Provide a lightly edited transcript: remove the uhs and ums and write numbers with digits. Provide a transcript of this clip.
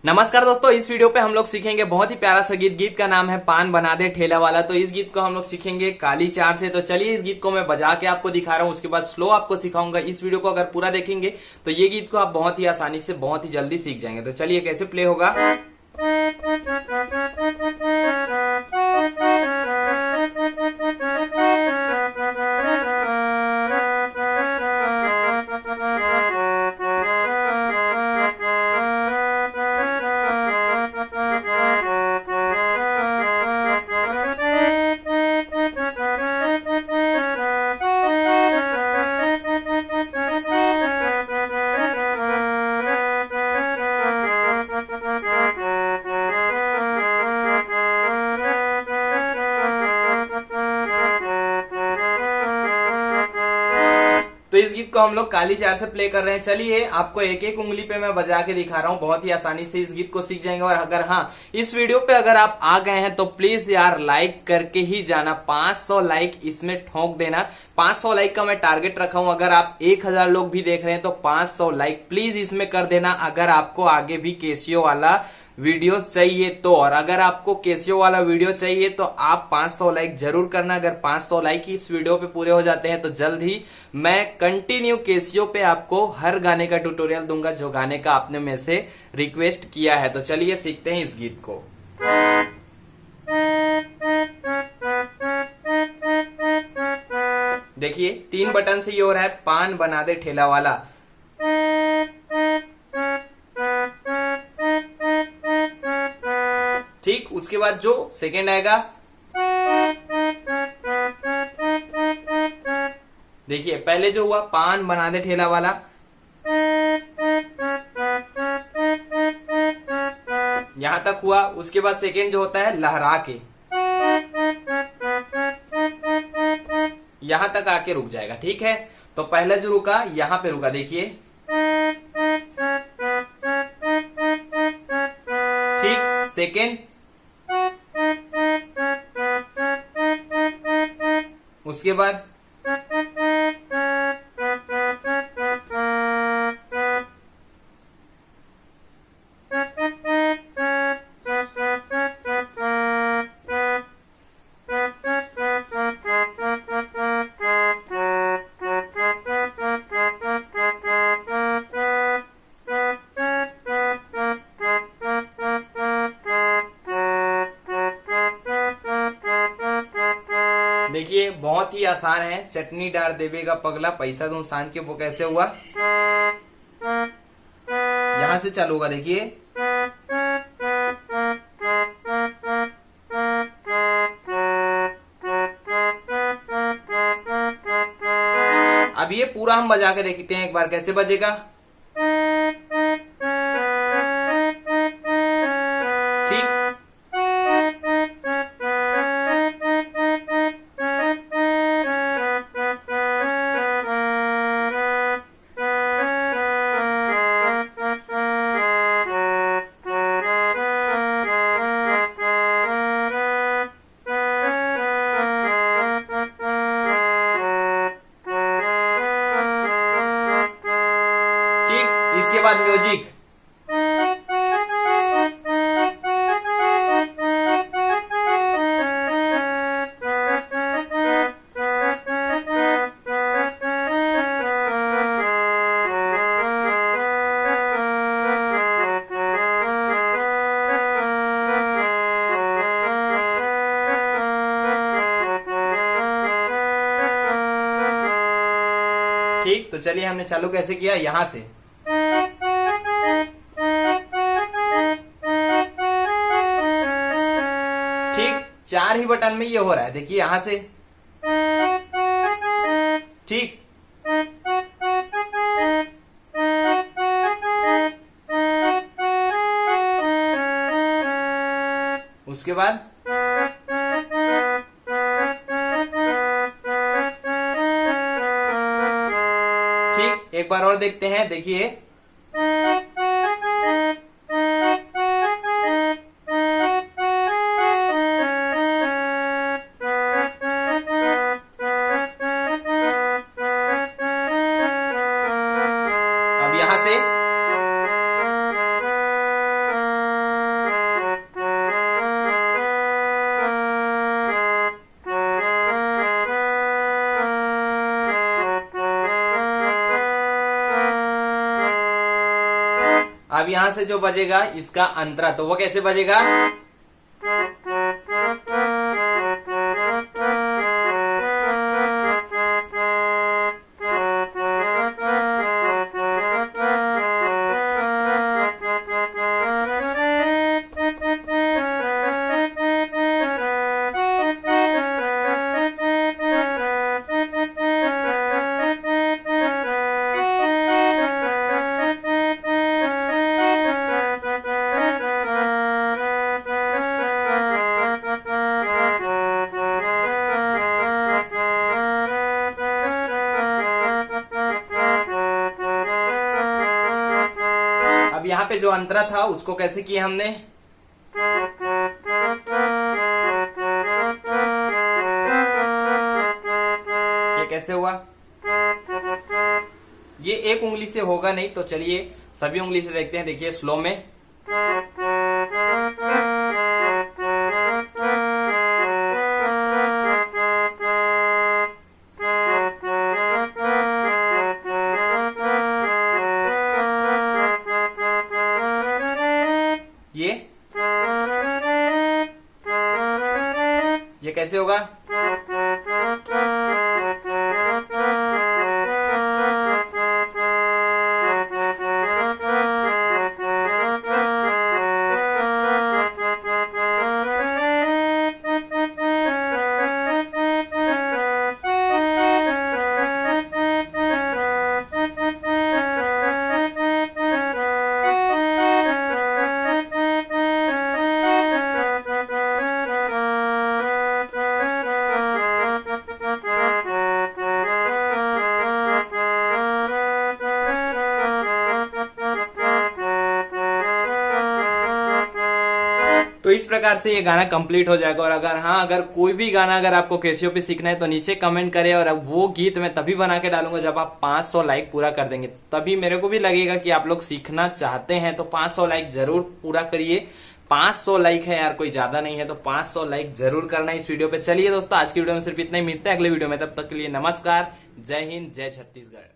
नमस्कार दोस्तों, इस वीडियो पे हम लोग सीखेंगे बहुत ही प्यारा सा गीत। गीत का नाम है पान बना दे ठेला वाला। तो इस गीत को हम लोग सीखेंगे काली चार से। तो चलिए इस गीत को मैं बजा के आपको दिखा रहा हूँ, उसके बाद स्लो आपको सिखाऊंगा। इस वीडियो को अगर पूरा देखेंगे तो ये गीत को आप बहुत ही आसानी से बहुत ही जल्दी सीख जाएंगे। तो चलिए कैसे प्ले होगा। तो इस गीत को हम लोग काली चार से प्ले कर रहे हैं। चलिए आपको एक एक उंगली पे मैं बजा के दिखा रहा हूँ, बहुत ही आसानी से इस गीत को सीख जाएंगे। और अगर हाँ, इस वीडियो पे अगर आप आ गए हैं तो प्लीज यार लाइक करके ही जाना। 500 लाइक इसमें ठोक देना। 500 लाइक का मैं टारगेट रखा हूं। अगर आप 1000 लोग भी देख रहे हैं तो 500 लाइक प्लीज इसमें कर देना, अगर आपको आगे भी केसियो वाला वीडियो चाहिए तो। और अगर आपको केसियो वाला वीडियो चाहिए तो आप 500 लाइक जरूर करना। अगर 500 लाइक इस वीडियो पे पूरे हो जाते हैं तो जल्द ही मैं कंटिन्यू केसियो पे आपको हर गाने का ट्यूटोरियल दूंगा, जो गाने का आपने में से रिक्वेस्ट किया है। तो चलिए सीखते हैं इस गीत को। देखिए 3 बटन से ये हो रहा है, पान बना दे ठेला वाला। ठीक, उसके बाद जो सेकेंड आएगा, देखिए पहले जो हुआ पान बना दे ठेला वाला, यहां तक हुआ। उसके बाद सेकेंड जो होता है लहरा के, यहां तक आके रुक जाएगा। ठीक है, तो पहला जो रुका यहां पे रुका, देखिए ठीक। सेकेंड, उसके बाद देखिए बहुत ही आसान है। चटनी डार देवेगा पगला, पैसा दूं सान के, वो कैसे हुआ, यहां से चालू होगा। देखिए अब ये पूरा हम बजा के देखते हैं एक बार कैसे बजेगा। ठीक, इसके बाद म्यूजिक। ठीक, तो चलिए हमने चालू कैसे किया, यहां से। ठीक, 4 ही बटन में ये हो रहा है। देखिए यहां से, ठीक, उसके बाद ठीक, एक बार और देखते हैं। देखिए अब यहां से जो बजेगा इसका अंतरा, तो वो कैसे बजेगा? अब यहाँ पे जो अंतरा था उसको कैसे किया हमने? ये कैसे हुआ? ये एक उंगली से होगा नहीं, तो चलिए सभी उंगली से देखते हैं। देखिए स्लो में, ये कैसे होगा? तो इस प्रकार से ये गाना कंप्लीट हो जाएगा। और अगर कोई भी गाना अगर आपको कैसियो पे सीखना है तो नीचे कमेंट करें, और अब वो गीत मैं तभी बना के डालूंगा जब आप 500 लाइक पूरा कर देंगे, तभी मेरे को भी लगेगा कि आप लोग सीखना चाहते हैं। तो 500 लाइक जरूर पूरा करिए। 500 लाइक है यार, कोई ज्यादा नहीं है, तो 500 लाइक जरूर करना इस वीडियो पे। चलिए दोस्तों, आज की वीडियो में सिर्फ इतना ही, मिलते हैं अगले वीडियो में, तब तक के लिए नमस्कार, जय हिंद, जय छत्तीसगढ़।